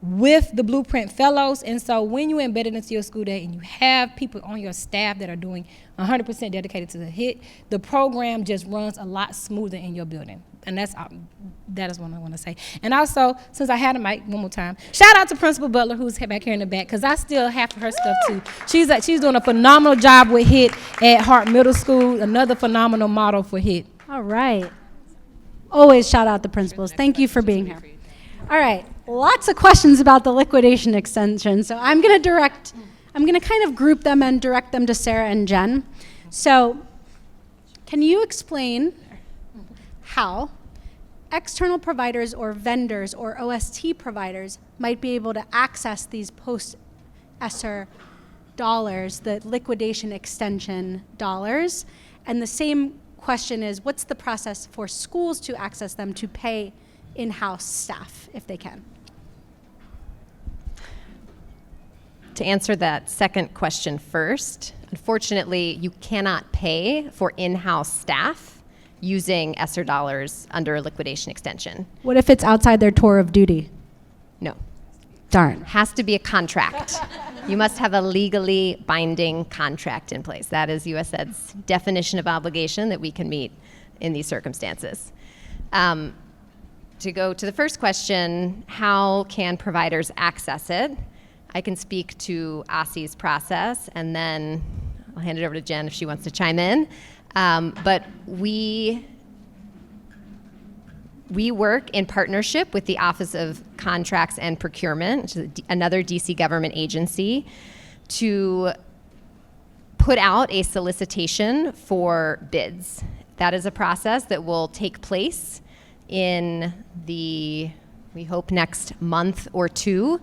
with the Blueprint fellows. And so when you embed it into your school day and you have people on your staff that are doing 100% dedicated to the HIT, the program just runs a lot smoother in your building. And that is what I want to say. And also, since I had a mic, one more time, shout out to Principal Butler, who's back here in the back, because I steal half of her stuff too. She's doing a phenomenal job with HIT at Hart Middle School, another phenomenal model for HIT. All right. Always shout out the principals. Thank you for being here. All right. Lots of questions about the liquidation extension. So I'm going to kind of group them and direct them to Sarah and Jen. So can you explain how external providers or vendors or OST providers might be able to access these post-ESSER dollars, the liquidation extension dollars? And the same question is, what's the process for schools to access them to pay in-house staff if they can? To answer that second question first, unfortunately, you cannot pay for in-house staff using ESSER dollars under a liquidation extension. What if it's outside their tour of duty? No. Darn. Has to be a contract. You must have a legally binding contract in place. That is USED's definition of obligation that we can meet in these circumstances. To go to the first question, how can providers access it? I can speak to ASSI's process, and then I'll hand it over to Jen if she wants to chime in. But we work in partnership with the Office of Contracts and Procurement, which is another DC government agency, to put out a solicitation for bids. That is a process that will take place in we hope, next month or two.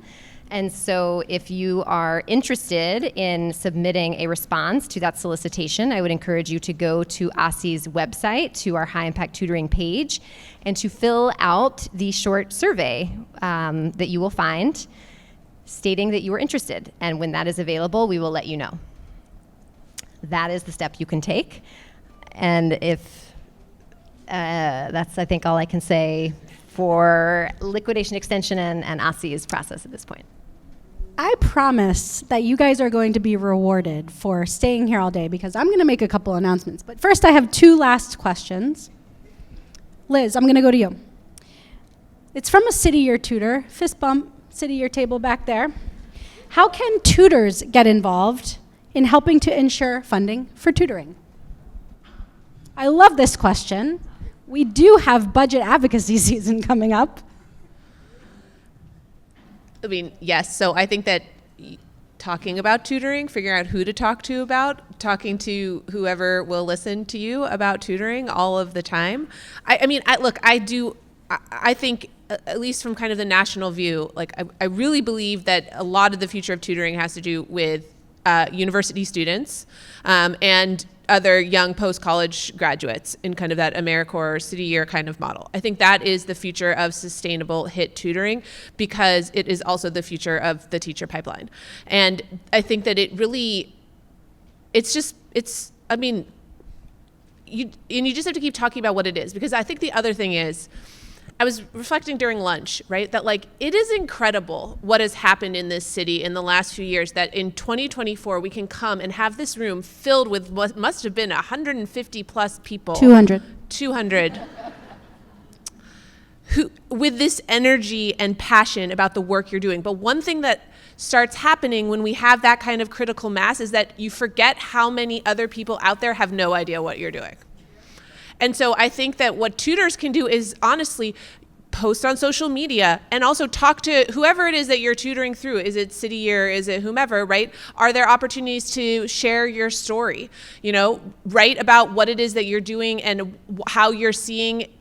And so if you are interested in submitting a response to that solicitation, I would encourage you to go to OSSI's website, to our High Impact Tutoring page, and to fill out the short survey that you will find stating that you are interested. And when that is available, we will let you know. That is the step you can take. And if that's, I think, all I can say for liquidation extension and OSSI's process at this point. I promise that you guys are going to be rewarded for staying here all day because I'm going to make a couple announcements. But first, I have two last questions. Liz, I'm going to go to you. It's from a City Year tutor. Fist bump, City Year table back there. How can tutors get involved in helping to ensure funding for tutoring? I love this question. We do have budget advocacy season coming up. I mean, yes. So I think that talking about tutoring, figuring out who to talk to about, talking to whoever will listen to you about tutoring all of the time. I think, at least from kind of the national view, like I really believe that a lot of the future of tutoring has to do with university students and other young post-college graduates in kind of that AmeriCorps City Year kind of model. I think that is the future of sustainable HIT tutoring because it is also the future of the teacher pipeline. And I think that you just have to keep talking about what it is, because I think the other thing is, I was reflecting during lunch, right, that like it is incredible what has happened in this city in the last few years, that in 2024 we can come and have this room filled with what must have been 150 plus people. 200 who with this energy and passion about the work you're doing. But one thing that starts happening when we have that kind of critical mass is that you forget how many other people out there have no idea what you're doing. And so I think that what tutors can do is honestly post on social media and also talk to whoever it is that you're tutoring through. Is it City Year? Is it whomever, right? Are there opportunities to share your story? You know, write about what it is that you're doing and how you're seeing,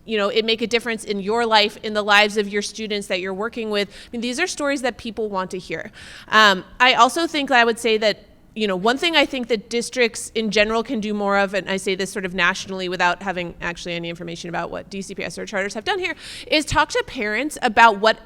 you know, it make a difference in your life, in the lives of your students that you're working with. I mean, these are stories that people want to hear. I also think that I would say that, you know, one thing I think that districts in general can do more of, and I say this sort of nationally without having actually any information about what DCPS or charters have done here, is talk to parents about what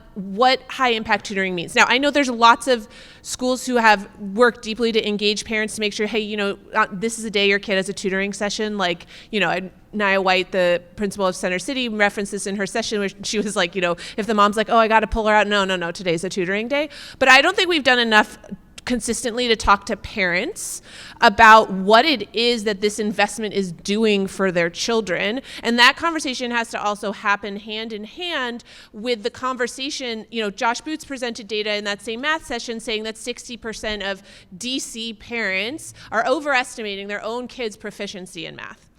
high impact tutoring means. Now, I know there's lots of schools who have worked deeply to engage parents to make sure, hey, you know, this is a day your kid has a tutoring session. Like, you know, Nia White, the principal of Center City, referenced this in her session where she was like, you know, if the mom's like, oh, I got to pull her out. No, today's a tutoring day. But I don't think we've done enough consistently to talk to parents about what it is that this investment is doing for their children. And that conversation has to also happen hand in hand with the conversation. You know, Josh Boots presented data in that same math session saying that 60% of DC parents are overestimating their own kids' proficiency in math.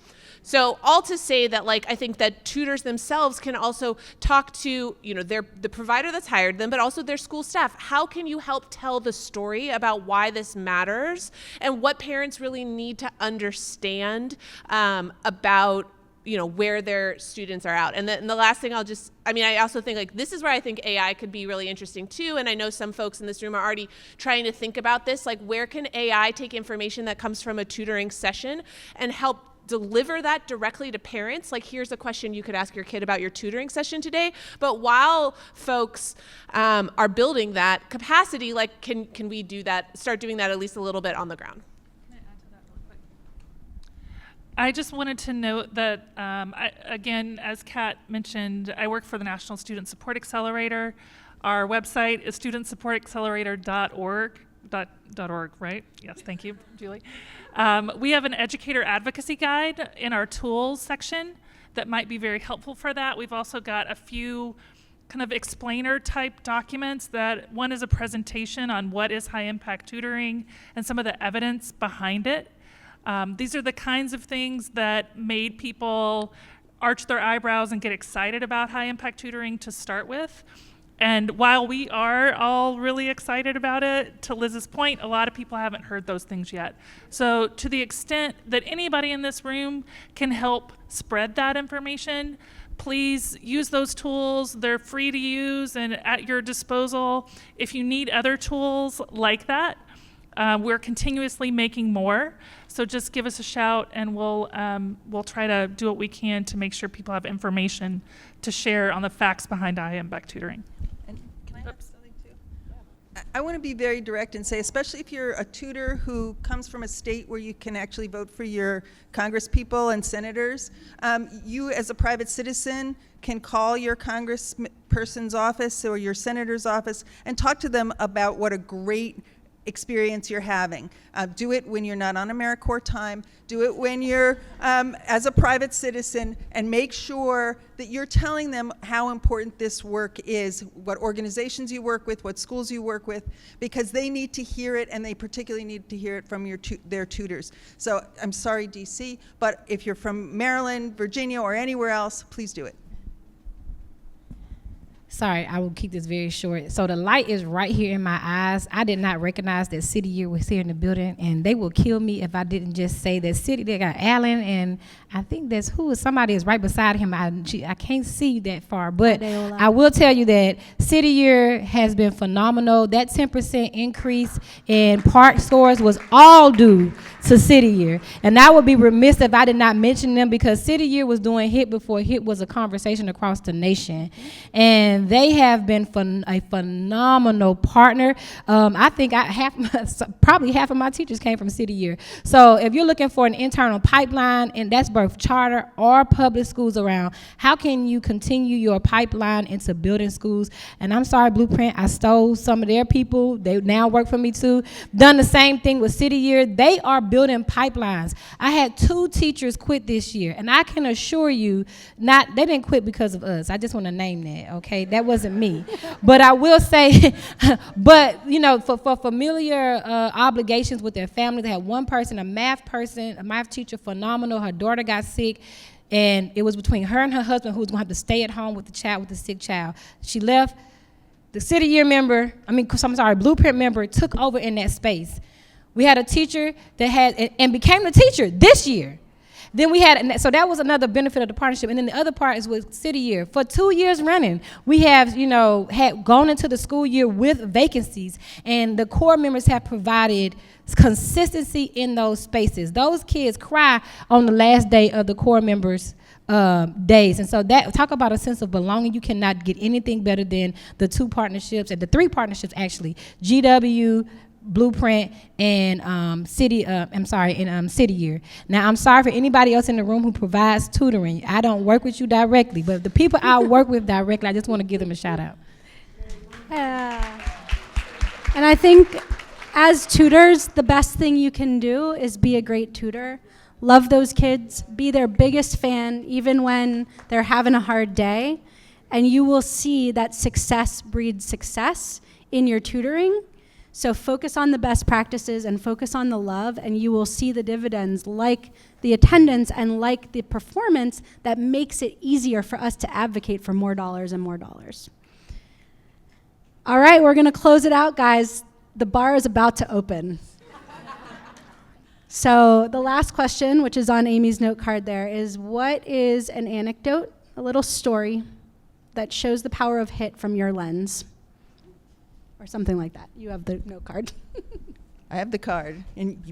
So all to say that, like, I think that tutors themselves can also talk to, you know, the provider that's hired them, but also their school staff. How can you help tell the story about why this matters and what parents really need to understand about, you know, where their students are out. And the last thing I also think, like, this is where I think AI could be really interesting too. And I know some folks in this room are already trying to think about this, like, where can AI take information that comes from a tutoring session and help deliver that directly to parents? Like, here's a question you could ask your kid about your tutoring session today. But while folks are building that capacity, like, can we do that, start doing that at least a little bit on the ground? Can I add to that real quick? I just wanted to note that, again, as Kat mentioned, I work for the National Student Support Accelerator. Our website is studentsupportaccelerator.org. .org, right? Yes, thank you, Julie. We have an educator advocacy guide in our tools section that might be very helpful for that. We've also got a few kind of explainer type documents that one is a presentation on what is high impact tutoring and some of the evidence behind it. These are the kinds of things that made people arch their eyebrows and get excited about high impact tutoring to start with. And while we are all really excited about it, to Liz's point, a lot of people haven't heard those things yet. So to the extent that anybody in this room can help spread that information, please use those tools. They're free to use and at your disposal. If you need other tools like that, we're continuously making more. So just give us a shout, and we'll try to do what we can to make sure people have information to share on the facts behind IMBEC tutoring. And can I have something too? I want to be very direct and say, especially if you're a tutor who comes from a state where you can actually vote for your congresspeople and senators, you as a private citizen can call your congressperson's office or your senator's office and talk to them about what a great experience you're having. Do it when you're not on AmeriCorps time. Do it when you're as a private citizen, and make sure that you're telling them how important this work is, what organizations you work with, what schools you work with, because they need to hear it, and they particularly need to hear it from their tutors. So I'm sorry, DC, but if you're from Maryland, Virginia, or anywhere else, please do it. Sorry, I will keep this very short. So the light is right here in my eyes. I did not recognize that City Year was here in the building, and they will kill me if I didn't just say that City. They got Alan, and I think that's somebody is right beside him. I can't see that far, but I will tell you that City Year has been phenomenal. That 10% increase in park scores was all due to City Year, and I would be remiss if I did not mention them, because City Year was doing HIT before HIT was a conversation across the nation, and they have been a phenomenal partner. I think probably half of my teachers came from City Year. So if you're looking for an internal pipeline, and that's both charter or public schools around, how can you continue your pipeline into building schools? And I'm sorry, Blueprint, I stole some of their people. They now work for me too. Done the same thing with City Year. They are building pipelines. I had 2 teachers quit this year, and I can assure you, they didn't quit because of us. I just want to name that, okay? That wasn't me. But I will say, but for familiar obligations with their family, they had one person, a math teacher, phenomenal. Her daughter got sick, and it was between her and her husband who was going to have to stay at home with the sick child. She left. The City Year Blueprint member took over in that space. We had a teacher that had and became the teacher this year. Then we had, so that was another benefit of the partnership. And then the other part is with City Year. For 2 years running, we have, had gone into the school year with vacancies, and the core members have provided consistency in those spaces. Those kids cry on the last day of the core members' days. And so talk about a sense of belonging. You cannot get anything better than the 2 partnerships, and the 3 partnerships actually, GW, Blueprint, and City Year. Now, I'm sorry for anybody else in the room who provides tutoring. I don't work with you directly, but the people I work with directly, I just want to give them a shout out. And I think as tutors, the best thing you can do is be a great tutor. Love those kids, be their biggest fan, even when they're having a hard day, and you will see that success breeds success in your tutoring. So focus on the best practices and focus on the love, and you will see the dividends, like the attendance and like the performance, that makes it easier for us to advocate for more dollars and more dollars. All right, we're gonna close it out, guys. The bar is about to open. So the last question, which is on Amy's note card there, is what is an anecdote, a little story that shows the power of HIT from your lens? Or something like that. You have the note card. I have the card,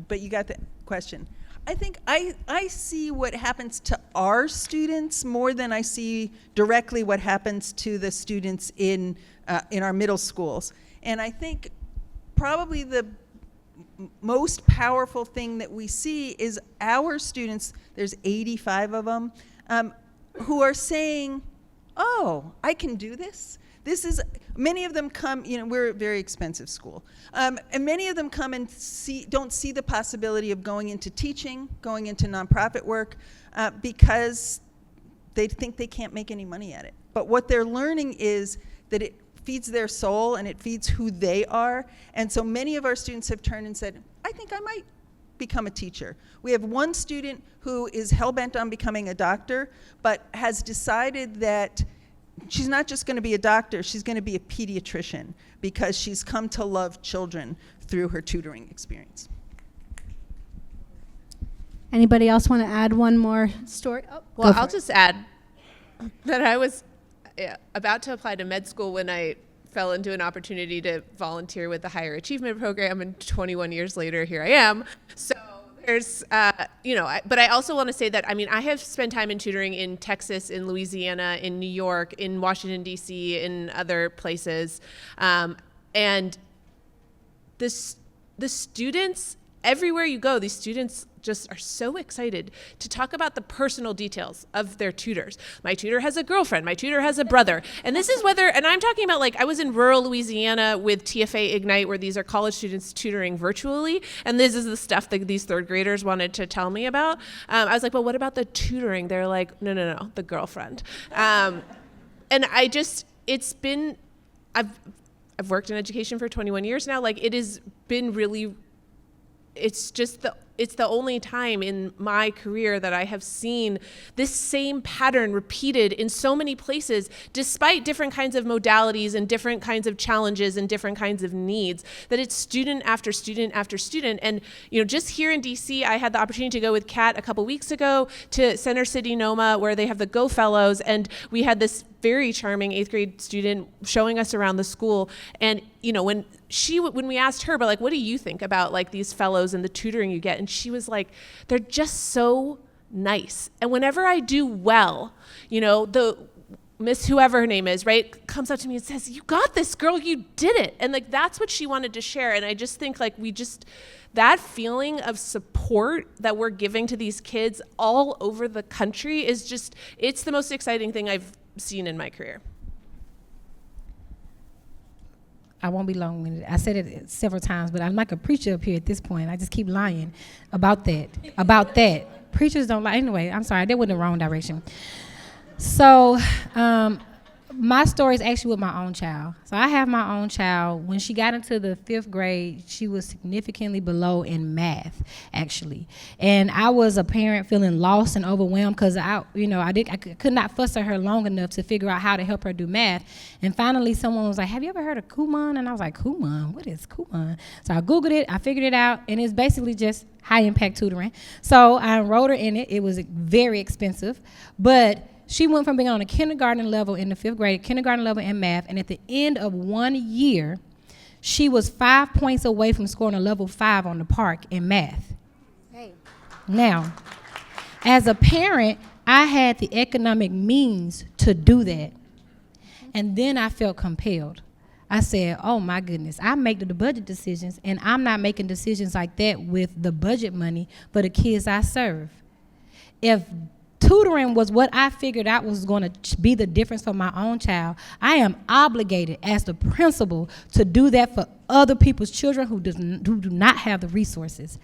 but you got the question. I think I see what happens to our students more than I see directly what happens to the students in our middle schools. And I think probably the most powerful thing that we see is our students, there's 85 of them, who are saying, oh, I can do this. Many of them come, we're a very expensive school, and many of them come and don't see the possibility of going into teaching, going into nonprofit work, because they think they can't make any money at it. But what they're learning is that it feeds their soul and it feeds who they are. And so many of our students have turned and said, I think I might become a teacher. We have one student who is hell-bent on becoming a doctor, but has decided that she's not just going to be a doctor, she's going to be a pediatrician, because she's come to love children through her tutoring experience. Anybody else want to add one more story? Oh, Well, I'll just add that I was about to apply to med school when I fell into an opportunity to volunteer with the Higher Achievement Program, and 21 years later, here I am. So there's, but I also want to say that, I have spent time in tutoring in Texas, in Louisiana, in New York, in Washington, D.C., in other places. And the students, everywhere you go, these students just are so excited to talk about the personal details of their tutors. My tutor has a girlfriend, my tutor has a brother. And this is and I'm talking about, I was in rural Louisiana with TFA Ignite, where these are college students tutoring virtually. And this is the stuff that these third graders wanted to tell me about. I was like, well, what about the tutoring? They're like, no, the girlfriend. And I've worked in education for 21 years now. It has been really, it's the only time in my career that I have seen this same pattern repeated in so many places, despite different kinds of modalities and different kinds of challenges and different kinds of needs, that it's student after student after student. And, just here in DC, I had the opportunity to go with Kat a couple weeks ago to Center City Noma, where they have the Go Fellows. And we had this very charming 8th grade student showing us around the school. And, when we asked her, but what do you think about these fellows and the tutoring you get? And she was like, they're just so nice. And whenever I do well, the Miss whoever her name is, right, comes up to me and says, you got this, girl, you did it. And that's what she wanted to share. And I just think that feeling of support that we're giving to these kids all over the country is it's the most exciting thing I've seen in my career. I won't be long-winded. I said it several times, but I'm like a preacher up here at this point. I just keep lying about that. Preachers don't lie. Anyway, I'm sorry. They went in the wrong direction. So my story is actually with my own child. So I have my own child. When she got into the 5th grade, she was significantly below in math, actually. And I was a parent feeling lost and overwhelmed because I could not fuss at her long enough to figure out how to help her do math. And finally, someone was like, have you ever heard of Kumon? And I was like, Kumon? What is Kumon? So I Googled it, I figured it out, and it's basically just high impact tutoring. So I enrolled her in it. It was very expensive, but she went from being on a kindergarten level in the 5th grade, kindergarten level in math, and at the end of 1 year, she was 5 points away from scoring a level 5 on the park in math. Hey. Now, as a parent, I had the economic means to do that. And then I felt compelled. I said, oh my goodness, I make the budget decisions, and I'm not making decisions like that with the budget money for the kids I serve. If tutoring was what I figured out was going to be the difference for my own child, I am obligated as the principal to do that for other people's children who do not have the resources.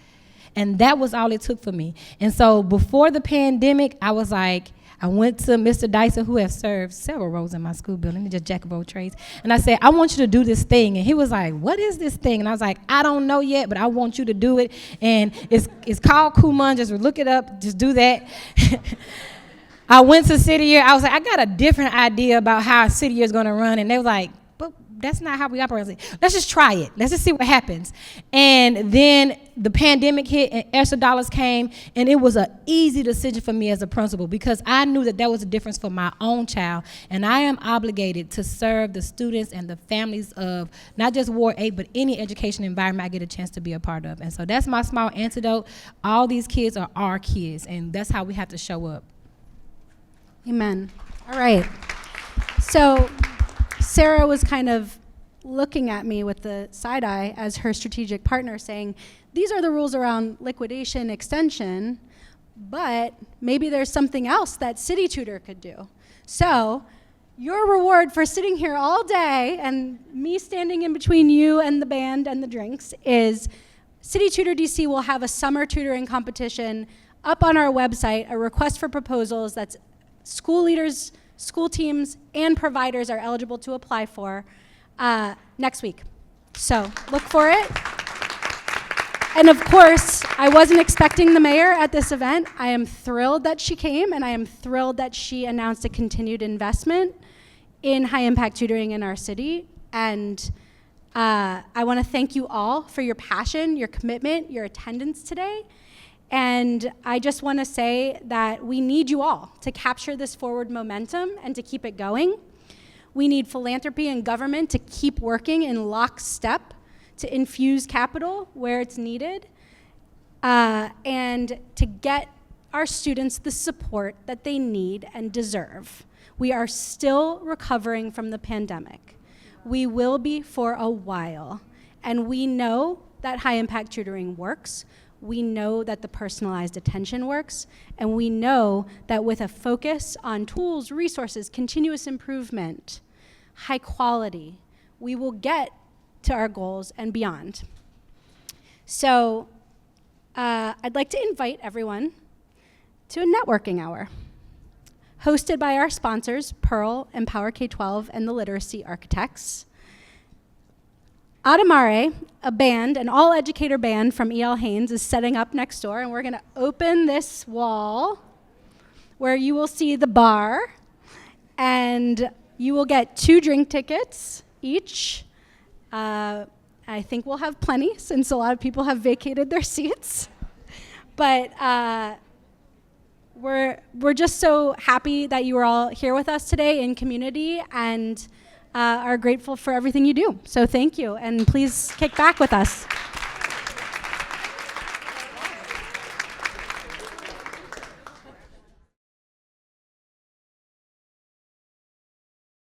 And that was all it took for me. And so before the pandemic, I was like, I went to Mr. Dyson, who has served several roles in my school building, just jack of all trades. And I said, I want you to do this thing. And he was like, what is this thing? And I was like, I don't know yet, but I want you to do it. And it's called Kumon. Just look it up. Just do that. I went to City Year. I was like, I got a different idea about how City Year is going to run. And they were like, but that's not how we operate. I was like, let's just try it. Let's just see what happens. And then the pandemic hit and extra dollars came, and it was an easy decision for me as a principal because I knew that was a difference for my own child, and I am obligated to serve the students and the families of not just Ward 8, but any education environment I get a chance to be a part of. And so that's my small antidote. All these kids are our kids, and that's how we have to show up. Amen. All right. So Sarah was kind of looking at me with the side eye as her strategic partner saying, these are the rules around liquidation extension, but maybe there's something else that City Tutor could do. So your reward for sitting here all day and me standing in between you and the band and the drinks is City Tutor DC will have a summer tutoring competition up on our website, a request for proposals that's school leaders, school teams, and providers are eligible to apply for next week. So look for it. And of course, I wasn't expecting the mayor at this event. I am thrilled that she came, and I am thrilled that she announced a continued investment in high impact tutoring in our city. And I want to thank you all for your passion, your commitment, your attendance today. And I just want to say that we need you all to capture this forward momentum and to keep it going. We need philanthropy and government to keep working in lockstep to infuse capital where it's needed, and to get our students the support that they need and deserve. We are still recovering from the pandemic. We will be for a while, and we know that high-impact tutoring works. We know that the personalized attention works, and we know that with a focus on tools, resources, continuous improvement, high quality, we will get to our goals and beyond. So I'd like to invite everyone to a networking hour hosted by our sponsors, Pearl, Empower K-12, and the Literacy Architects. Adamare, a band, an all-educator band from E.L. Haynes, is setting up next door, and we're going to open this wall where you will see the bar, and you will get 2 drink tickets each. I think we'll have plenty since a lot of people have vacated their seats. But we're just so happy that you are all here with us today in community, and are grateful for everything you do. So thank you, and please kick back with us.